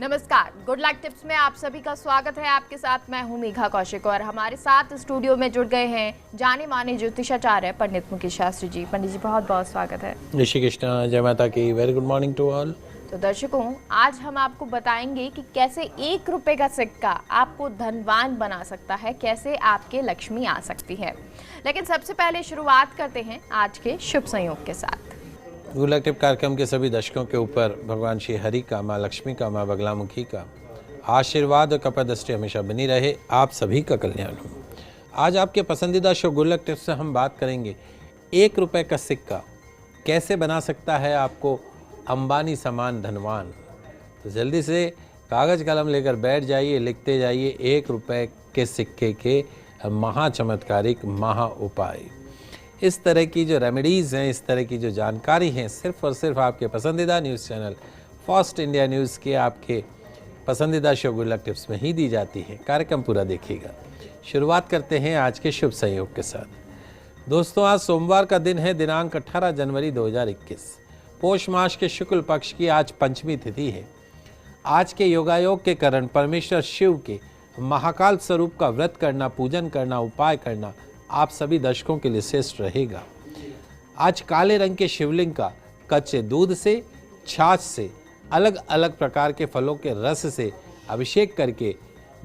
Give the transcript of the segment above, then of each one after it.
नमस्कार, good luck tips में आप सभी का स्वागत है। आपके साथ मैं हूं मेघा कौशिक और हमारे साथ स्टूडियो में जुड़ गए हैं जाने माने ज्योतिषाचार्य पंडित मुकेश शास्त्री जी। पंडित जी बहुत बहुत स्वागत है। जय श्री कृष्ण, जय माता की। Very good morning to all. तो दर्शकों, आज हम आपको बताएंगे कि कैसे 1 रुपए का सिक्का आपको धनवान बना सकता है, कैसे आपके लक्ष्मी आ सकती है। लेकिन सबसे पहले शुरुआत करते हैं आज के शुभ संयोग के साथ। गुड लक टिप कार्यक्रम के सभी दर्शकों के ऊपर भगवान श्री हरि का, माँ लक्ष्मी का, माँ बगलामुखी का आशीर्वाद और कृपा दृष्टि हमेशा बनी रहे। आप सभी का कल्याण हो। आज आपके पसंदीदा शो गुड लक टिप्स से हम बात करेंगे 1 रुपए का सिक्का कैसे बना सकता है आपको अंबानी समान धनवान। तो जल्दी से कागज़ कलम लेकर बैठ जाइए, लिखते जाइए 1 रुपए के सिक्के के महा चमत्कारिक महा उपाय। इस तरह की जो रेमेडीज़ हैं, इस तरह की जो जानकारी हैं, सिर्फ़ और सिर्फ आपके पसंदीदा news channel fast India news के आपके पसंदीदा शो गुड लक टिप्स में ही दी जाती है। कार्यक्रम पूरा देखिएगा। शुरुआत करते हैं आज के शुभ संयोग के साथ। दोस्तों, आज सोमवार का दिन है, दिनांक 18 जनवरी 2021। पोष मास के शुक्ल पक्ष की आज पंचमी तिथि है। आज के योगायोग के कारण परमेश्वर शिव के महाकाल स्वरूप का व्रत करना, पूजन करना, उपाय करना आप सभी दर्शकों के लिए श्रेष्ठ रहेगा। आज काले रंग के शिवलिंग का कच्चे दूध से, छाछ से, अलग अलग प्रकार के फलों के रस से अभिषेक करके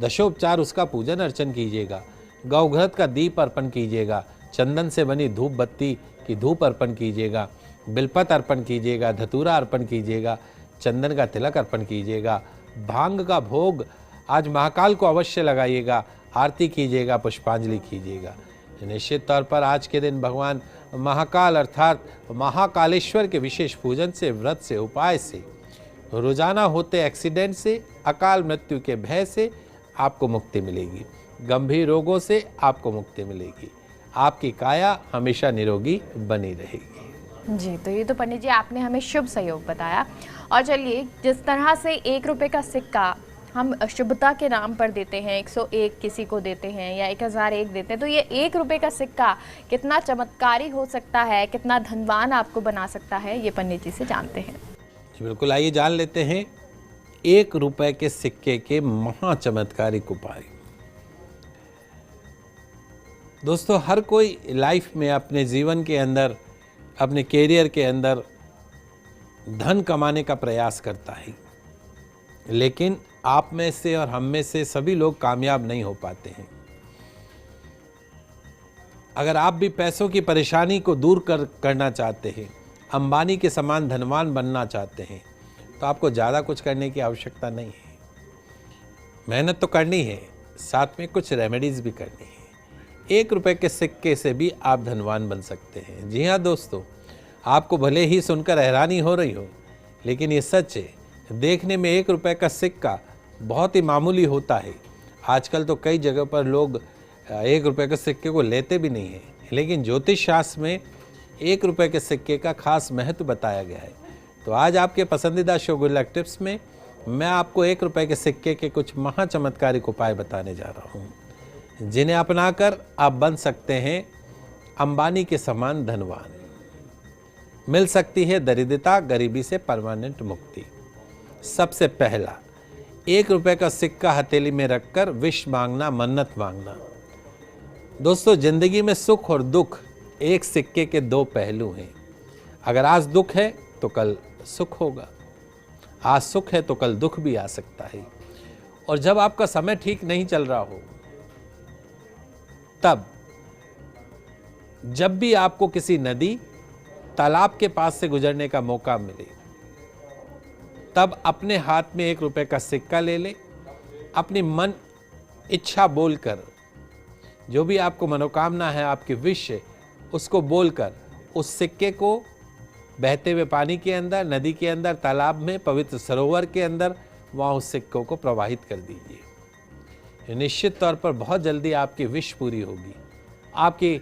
दशोपचार उसका पूजन अर्चन कीजिएगा। गौघृत का दीप अर्पण कीजिएगा। चंदन से बनी धूप बत्ती की धूप अर्पण कीजिएगा। बिलपत अर्पण कीजिएगा। धतूरा अर्पण कीजिएगा। चंदन का तिलक अर्पण कीजिएगा। भांग का भोग आज महाकाल को अवश्य लगाइएगा। आरती कीजिएगा, पुष्पांजलि कीजिएगा। निश्चित तौर पर आज के दिन भगवान महाकाल अर्थात महाकालेश्वर के विशेष पूजन से, व्रत से, उपाय से, रोजाना होते एक्सीडेंट से, अकाल मृत्यु के भय से आपको मुक्ति मिलेगी। गंभीर रोगों से आपको मुक्ति मिलेगी। आपकी काया हमेशा निरोगी बनी रहेगी। जी, तो ये तो पंडित जी आपने हमें शुभ संयोग बताया। और चलिए, जिस तरह से 1 रुपए का सिक्का हम शुभता के नाम पर देते हैं, 101 किसी को देते हैं या 1001 देते हैं, तो ये 1 रुपए का सिक्का कितना चमत्कारी हो सकता है, कितना धनवान आपको बना सकता है, ये पंडित जी से जानते हैं। बिल्कुल, आइए जान लेते हैं 1 रुपए के सिक्के के महा चमत्कारिक उपाय। दोस्तों, हर कोई लाइफ में अपने जीवन के अंदर, अपने कैरियर के अंदर धन कमाने का प्रयास करता है, लेकिन आप में से और हम में से सभी लोग कामयाब नहीं हो पाते हैं। अगर आप भी पैसों की परेशानी को दूर करना चाहते हैं, अंबानी के समान धनवान बनना चाहते हैं, तो आपको ज़्यादा कुछ करने की आवश्यकता नहीं है। मेहनत तो करनी है, साथ में कुछ रेमेडीज़ भी करनी है। 1 रुपए के सिक्के से भी आप धनवान बन सकते हैं। जी हाँ दोस्तों, आपको भले ही सुनकर हैरानी हो रही हो, लेकिन ये सच है। देखने में 1 रुपए का सिक्का बहुत ही मामूली होता है। आजकल तो कई जगह पर लोग 1 रुपए के सिक्के को लेते भी नहीं हैं, लेकिन ज्योतिष शास्त्र में 1 रुपए के सिक्के का खास महत्व बताया गया है। तो आज आपके पसंदीदा शो गुड लक टिप्स में मैं आपको 1 रुपए के सिक्के के कुछ महा चमत्कारिक उपाय बताने जा रहा हूँ, जिन्हें अपनाकर आप बन सकते हैं अंबानी के समान धनवान। मिल सकती है दरिद्रता, गरीबी से परमानेंट मुक्ति। सबसे पहला, 1 रुपए का सिक्का हथेली में रखकर विश मांगना, मन्नत मांगना। दोस्तों, जिंदगी में सुख और दुख एक सिक्के के 2 पहलू हैं। अगर आज दुख है तो कल सुख होगा, आज सुख है तो कल दुख भी आ सकता है। और जब आपका समय ठीक नहीं चल रहा हो, तब जब भी आपको किसी नदी, तालाब के पास से गुजरने का मौका मिले, तब अपने हाथ में 1 रुपए का सिक्का ले ले। अपनी मन इच्छा बोलकर, जो भी आपको मनोकामना है, आपकी विश है, उसको बोलकर उस सिक्के को बहते हुए पानी के अंदर, नदी के अंदर, तालाब में, पवित्र सरोवर के अंदर, वहाँ उस सिक्कों को प्रवाहित कर दीजिए। निश्चित तौर पर बहुत जल्दी आपकी विश पूरी होगी। आपकी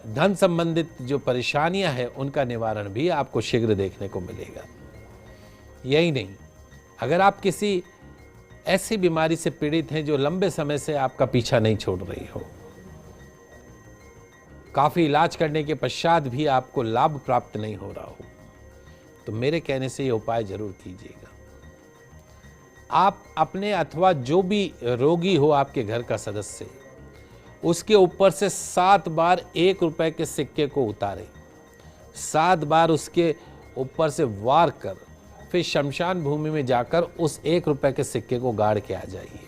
धन संबंधित जो परेशानियां हैं, उनका निवारण भी आपको शीघ्र देखने को मिलेगा। यही नहीं, अगर आप किसी ऐसी बीमारी से पीड़ित हैं जो लंबे समय से आपका पीछा नहीं छोड़ रही हो, काफ़ी इलाज करने के पश्चात भी आपको लाभ प्राप्त नहीं हो रहा हो, तो मेरे कहने से ये उपाय जरूर कीजिएगा। आप अपने अथवा जो भी रोगी हो आपके घर का सदस्य, उसके ऊपर से 7 बार 1 रुपए के सिक्के को उतारें, 7 बार उसके ऊपर से वार कर फिर शमशान भूमि में जाकर उस 1 रुपए के सिक्के को गाड़ के आ जाइए।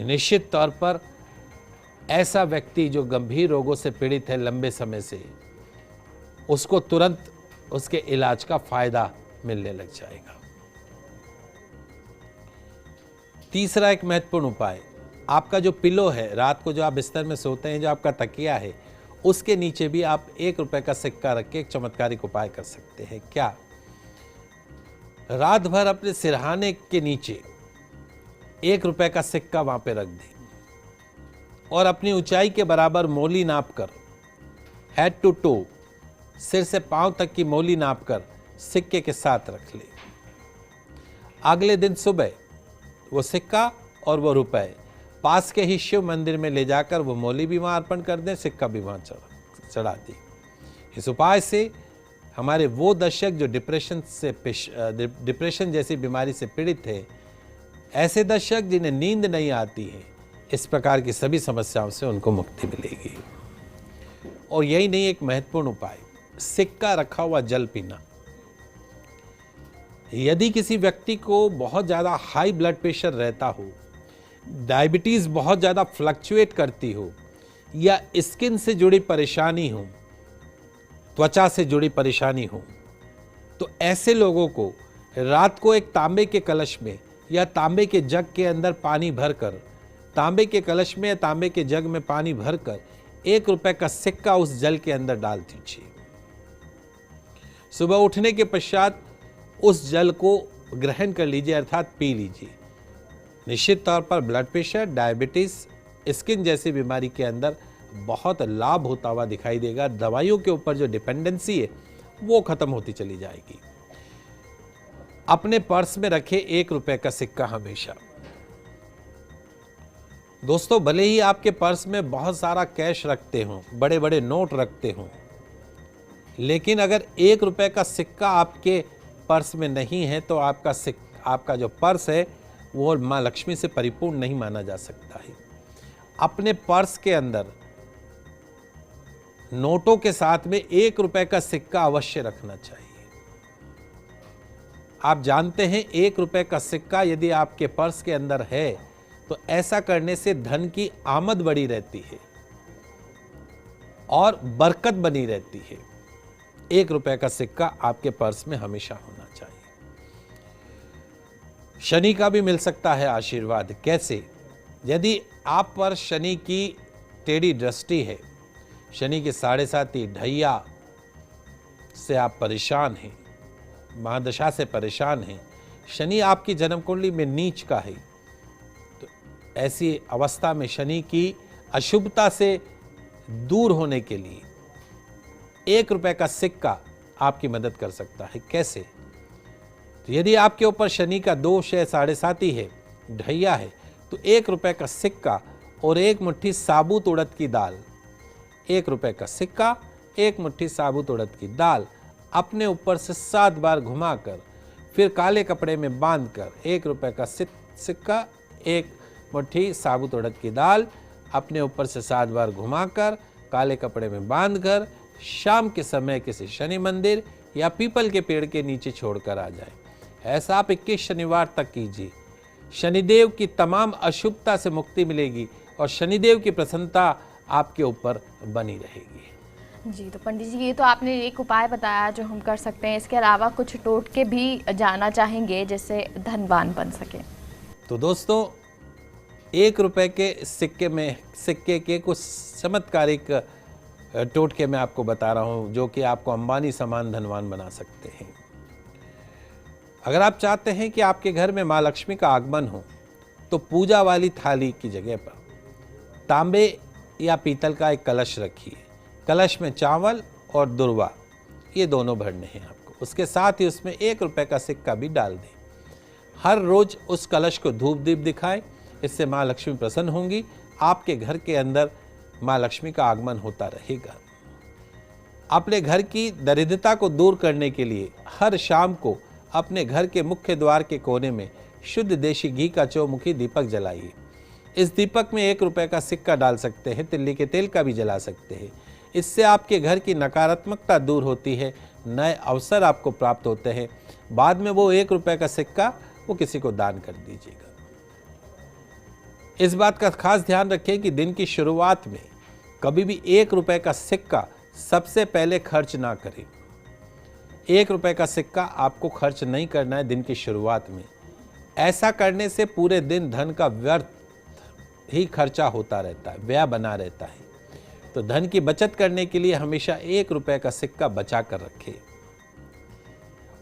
निश्चित तौर पर ऐसा व्यक्ति जो गंभीर रोगों से पीड़ित है लंबे समय से, उसको तुरंत उसके इलाज का फायदा मिलने लग जाएगा। तीसरा एक महत्वपूर्ण उपाय, आपका जो पिलो है, रात को जो आप बिस्तर में सोते हैं, जो आपका तकिया है, उसके नीचे भी आप 1 रुपए का सिक्का रख के एक चमत्कारिक उपाय कर सकते हैं। क्या? रात भर अपने सिरहाने के नीचे 1 रुपए का सिक्का वहां पे रख दें और अपनी ऊंचाई के बराबर मोली नाप कर, हेड टू टो, सिर से पांव तक की मोली नाप कर सिक्के के साथ रख ले। अगले दिन सुबह वो सिक्का और वो रुपए पास के ही शिव मंदिर में ले जाकर वो मोली भी वहां अर्पण कर दें, सिक्का भी वहां चढ़ा दें। इस उपाय से हमारे वो दर्शक जो डिप्रेशन जैसी बीमारी से पीड़ित है, ऐसे दर्शक जिन्हें नींद नहीं आती है, इस प्रकार की सभी समस्याओं से उनको मुक्ति मिलेगी। और यही नहीं, एक महत्वपूर्ण उपाय, सिक्का रखा हुआ जल पीना। यदि किसी व्यक्ति को बहुत ज़्यादा हाई ब्लड प्रेशर रहता हो, डायबिटीज़ बहुत ज़्यादा फ्लक्चुएट करती हो, या स्किन से जुड़ी परेशानी हो, त्वचा से जुड़ी परेशानी हो, तो ऐसे लोगों को रात को एक तांबे के कलश में या तांबे के जग के अंदर पानी भरकर, तांबे के कलश में या तांबे के जग में पानी भरकर 1 रुपए का सिक्का उस जल के अंदर डाल दीजिए। सुबह उठने के पश्चात उस जल को ग्रहण कर लीजिए, अर्थात पी लीजिए। निश्चित तौर पर ब्लड प्रेशर, डायबिटीज, स्किन जैसी बीमारी के अंदर बहुत लाभ होता हुआ दिखाई देगा। दवाइयों के ऊपर जो डिपेंडेंसी है वो खत्म होती चली जाएगी। अपने पर्स में रखे 1 रुपए का सिक्का हमेशा। दोस्तों, भले ही आपके पर्स में बहुत सारा कैश रखते हो, बड़े बड़े नोट रखते हो, लेकिन अगर 1 रुपए का सिक्का आपके पर्स में नहीं है तो आपका जो पर्स है वो माँ लक्ष्मी से परिपूर्ण नहीं माना जा सकता है। अपने पर्स के अंदर नोटों के साथ में 1 रुपए का सिक्का अवश्य रखना चाहिए। आप जानते हैं 1 रुपए का सिक्का यदि आपके पर्स के अंदर है तो ऐसा करने से धन की आमद बढ़ी रहती है और बरकत बनी रहती है। 1 रुपए का सिक्का आपके पर्स में हमेशा होना चाहिए। शनि का भी मिल सकता है आशीर्वाद। कैसे? यदि आप पर शनि की टेढ़ी दृष्टि है, शनि के 7.5 ढैया से आप परेशान हैं, महादशा से परेशान हैं, शनि आपकी जन्म कुंडली में नीच का है, तो ऐसी अवस्था में शनि की अशुभता से दूर होने के लिए 1 रुपए का सिक्का आपकी मदद कर सकता है। कैसे? तो यदि आपके ऊपर शनि का दोष है, 7.5 है, ढैया है, तो 1 रुपए का सिक्का और 1 मुट्ठी साबुत उड़द की दाल, 1 रुपए का सिक्का, 1 मुट्ठी साबुत उड़द की दाल अपने ऊपर से 7 बार घुमाकर फिर काले कपड़े में बांधकर 1 रुपए का सिक्का, 1 मुट्ठी साबुत उड़द की दाल अपने ऊपर से 7 बार घुमाकर काले कपड़े में बांधकर शाम के समय किसी शनि मंदिर या पीपल के पेड़ के नीचे छोड़कर आ जाए। ऐसा आप 21 शनिवार तक कीजिए। शनिदेव की तमाम अशुभता से मुक्ति मिलेगी और शनिदेव की प्रसन्नता आपके ऊपर बनी रहेगी। जी, तो पंडित जी, ये तो आपने एक उपाय बताया जो हम कर सकते हैं। इसके अलावा कुछ टोटके भी जानना चाहेंगे जिससे धनवान बन सके। तो दोस्तों, 1 रुपए के सिक्के के कुछ चमत्कारिक टोटके मैं आपको बता रहा हूं जो कि आपको अंबानी समान धनवान बना सकते हैं। अगर आप चाहते हैं कि आपके घर में माँ लक्ष्मी का आगमन हो तो पूजा वाली थाली की जगह पर तांबे या पीतल का एक कलश रखिए। कलश में चावल और दुर्वा ये दोनों भरने हैं आपको। उसके साथ ही उसमें 1 रुपए का सिक्का भी डाल दें। हर रोज उस कलश को धूप दीप दिखाएं। इससे माँ लक्ष्मी प्रसन्न होंगी। आपके घर के अंदर माँ लक्ष्मी का आगमन होता रहेगा। अपने घर की दरिद्रता को दूर करने के लिए हर शाम को अपने घर के मुख्य द्वार के कोने में शुद्ध देशी घी का चौमुखी दीपक जलाइए। इस दीपक में 1 रुपए का सिक्का डाल सकते हैं, तिल्ली के तेल का भी जला सकते हैं। इससे आपके घर की नकारात्मकता दूर होती है, नए अवसर आपको प्राप्त होते हैं। बाद में वो 1 रुपए का सिक्का वो किसी को दान कर दीजिएगा। इस बात का खास ध्यान रखें कि दिन की शुरुआत में कभी भी 1 रुपए का सिक्का सबसे पहले खर्च ना करें। 1 रुपए का सिक्का आपको खर्च नहीं करना है दिन की शुरुआत में। ऐसा करने से पूरे दिन धन का व्यर्थ ही खर्चा होता रहता है, व्यय बना रहता है। तो धन की बचत करने के लिए हमेशा 1 रुपए का सिक्का बचा कर रखें।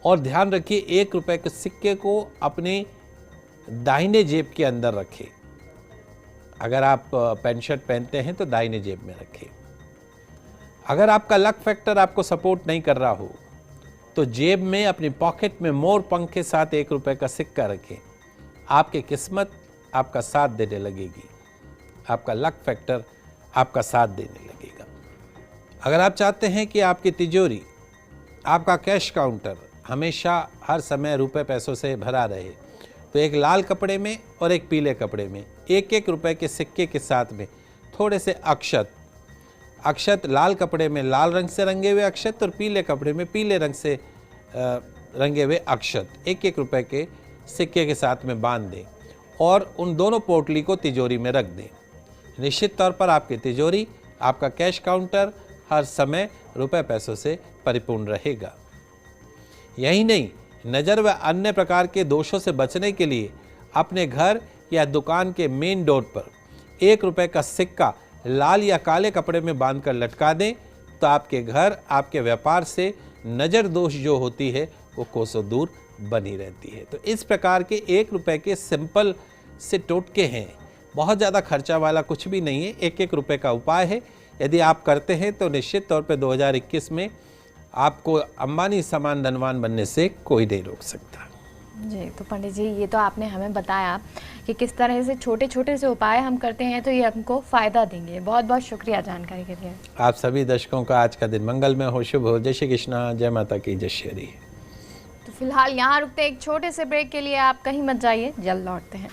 और ध्यान रखिए 1 रुपए के सिक्के को अपने दाहिने जेब के अंदर रखें। अगर आप पैंट शर्ट पहनते हैं तो दाहिने जेब में रखें। अगर आपका लक फैक्टर आपको सपोर्ट नहीं कर रहा हो तो जेब में अपनी पॉकेट में मोर पंख के साथ 1 रुपए का सिक्का रखें। आपकी किस्मत आपका साथ देने लगेगी, आपका लक फैक्टर आपका साथ देने लगेगा। अगर आप चाहते हैं कि आपकी तिजोरी, आपका कैश काउंटर हमेशा हर समय रुपए पैसों से भरा रहे, तो एक लाल कपड़े में और एक पीले कपड़े में 1-1 रुपए के सिक्के के साथ में थोड़े से अक्षत लाल कपड़े में लाल रंग से रंगे हुए अक्षत और पीले कपड़े में पीले रंग से रंगे हुए अक्षत 1-1 रुपए के सिक्के के साथ में बांध दें और उन दोनों पोटली को तिजोरी में रख दें। निश्चित तौर पर आपकी तिजोरी, आपका कैश काउंटर हर समय रुपए पैसों से परिपूर्ण रहेगा। यही नहीं, नज़र व अन्य प्रकार के दोषों से बचने के लिए अपने घर या दुकान के मेन डोर पर 1 रुपए का सिक्का लाल या काले कपड़े में बांधकर लटका दें तो आपके घर, आपके व्यापार से नज़र दोष जो होती है वो कोसों दूर बनी रहती है। तो इस प्रकार के 1 रुपए के सिंपल से टोटके हैं, बहुत ज़्यादा खर्चा वाला कुछ भी नहीं है, 1-1 रुपए का उपाय है। यदि आप करते हैं तो निश्चित तौर पे 2021 में आपको अंबानी समान धनवान बनने से कोई नहीं रोक सकता। जी, तो पंडित जी ये तो आपने हमें बताया कि किस तरह से छोटे छोटे से उपाय हम करते हैं तो ये हमको फ़ायदा देंगे। बहुत बहुत शुक्रिया जानकारी के लिए। आप सभी दर्शकों का आज का दिन मंगलमय हो, शुभ हो। जय श्री कृष्णा, जय माता की, जय श्री हरि। तो फिलहाल यहाँ रुकते हैं एक छोटे से ब्रेक के लिए, आप कहीं मत जाइए, जल्द लौटते हैं।